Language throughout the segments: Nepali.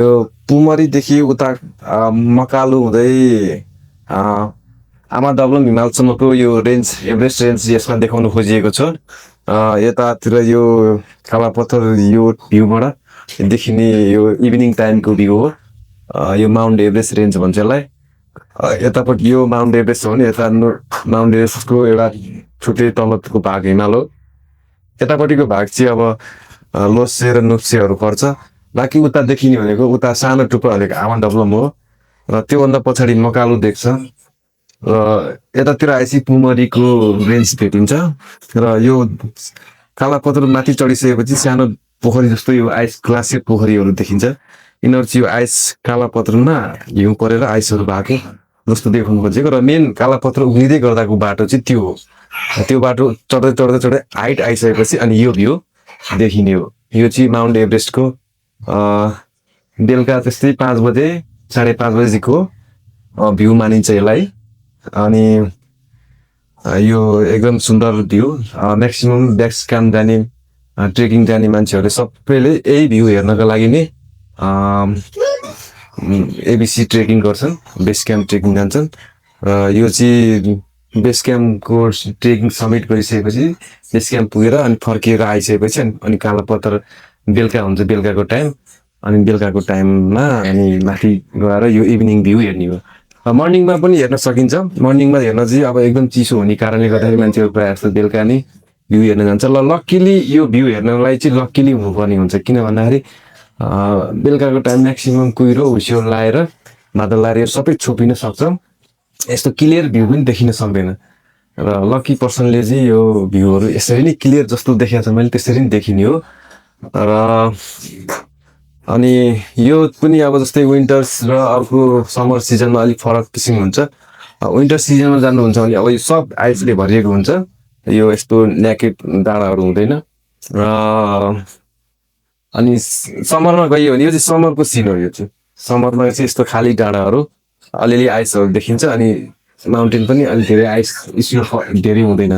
यो पुमरीदेखि उता मकालु हुँदै अ, आमा दबलङ हिमालसम्मको यो रेन्ज एभरेस्ट रेन्ज यसमा देखाउन खोजिएको छ। यतातिर यो कालापत्थर यो भ्यूबाट देखिने यो इभिनिङ टाइमको भ्यू हो। यो माउन्ट एभरेस्ट रेन्ज भन्छ यसलाई। यतापट्टि यो माउन्ट एभरेस्ट हो भने यता माउन्ट एभरेस्टको एउटा छुट्टै तलको भाग हिमाल हो। यतापट्टिको भाग चाहिँ अब लोसे र नुप्सेहरू पर्छ। बाँकी उता देखिने भनेको उता सानो टुप्पो भनेको आमा दबलम हो र त्योभन्दा पछाडि मकालु देख्छ र यतातिर आएपछि पुमरीको रेन्ज भेटिन्छ र यो कालापत्थर माथि चढिसकेपछि सानो पोखरी जस्तो यो आइस ग्लासियर पोखरीहरू देखिन्छ। यिनीहरू चाहिँ यो आइस कालापत्रमा हिउँ परेर आइसहरू भएको जस्तो देखाउनु खोजेको र मेन कालापत्र उग्लिँदै गर्दाको बाटो चाहिँ त्यो हो। त्यो बाटो चढ्दै चढ्दै चढ्दै हाइट आइसकेपछि अनि यो भ्यू देखिने हो। यो चाहिँ माउन्ट एभरेस्टको बेलुका त्यस्तै 5 बजे 5:30 बजीको भ्यू मानिन्छ यसलाई। अनि यो एकदम सुन्दर भ्यू। म्याक्सिमम बेस क्याम्प जाने ट्रेकिङ जाने मान्छेहरूले सबैले यही भ्यू हेर्नको लागि नै एबिसी ट्रेकिङ गर्छन्, बेस क्याम्प ट्रेकिङ जान्छन्। र यो चाहिँ बेस क्याम्पको ट्रेकिङ समिट गरिसकेपछि बेस क्याम्प पुगेर अनि फर्किएर आइसकेपछि अनि कालापत्थर बेलुका हुन्छ, बेलुकाको टाइम। अनि बेलुकाको टाइममा अनि माथि गएर यो इभिनिङ भ्यू हेर्ने हो। मर्निङमा पनि हेर्न सकिन्छ। मर्निङमा हेर्न चाहिँ अब एकदम चिसो हुने कारणले गर्दाखेरि मान्छेहरू प्रायः जस्तो बेलुका नै भ्यू हेर्न जान्छ। ल लक्किली यो भ्यू हेर्नलाई चाहिँ लक्किली हुनुपर्ने हुन्छ, किन भन्दाखेरि बेलुकाको टाइम म्याक्सिमम कुहिरो हुस्यो लाएर बादल लाएर सबै छोपिन सक्छ। यस्तो क्लियर भ्यू पनि देखिन सक्दैन र लक्की पर्सनले चाहिँ यो भ्यूहरू यसरी नै क्लियर जस्तो देखाएको छ मैले त्यसरी नै देखिने हो। र अनि यो पनि अब जस्तै विन्टर्स र अर्को समर सिजनमा अलिक फरक किसिम हुन्छ। विन्टर सिजनमा जानुहुन्छ भने अब यो सब आइसले भरिएको हुन्छ, यो यस्तो न्याकेड डाँडाहरू हुँदैन। र अनि समरमा गयो भने यो चाहिँ समरको सिन हो। यो चाहिँ समरमा चाहिँ यस्तो खाली डाँडाहरू अलिअलि आइसहरू देखिन्छ अनि माउन्टेन पनि अलिक धेरै आइस स्नो धेरै हुँदैन।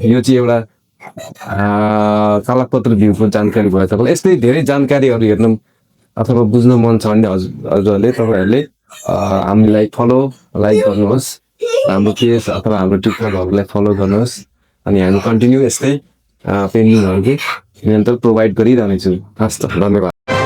यो चाहिँ एउटा कालापत्र भ्यूको जानकारी भयो। तपाईँलाई यस्तै धेरै जानकारीहरू हेर्नु अथवा बुझ्नु मन छ भने हजुरहरूले तपाईँहरूले हामीलाई फलो लाइक गर्नुहोस्, हाम्रो पेज अथवा हाम्रो ट्विटरहरूलाई फलो गर्नुहोस्। अनि हामी कन्टिन्यू यस्तै पेन्टिङहरू निरन्तर प्रोभाइड गरिरहनेछु। हस् त, धन्यवाद।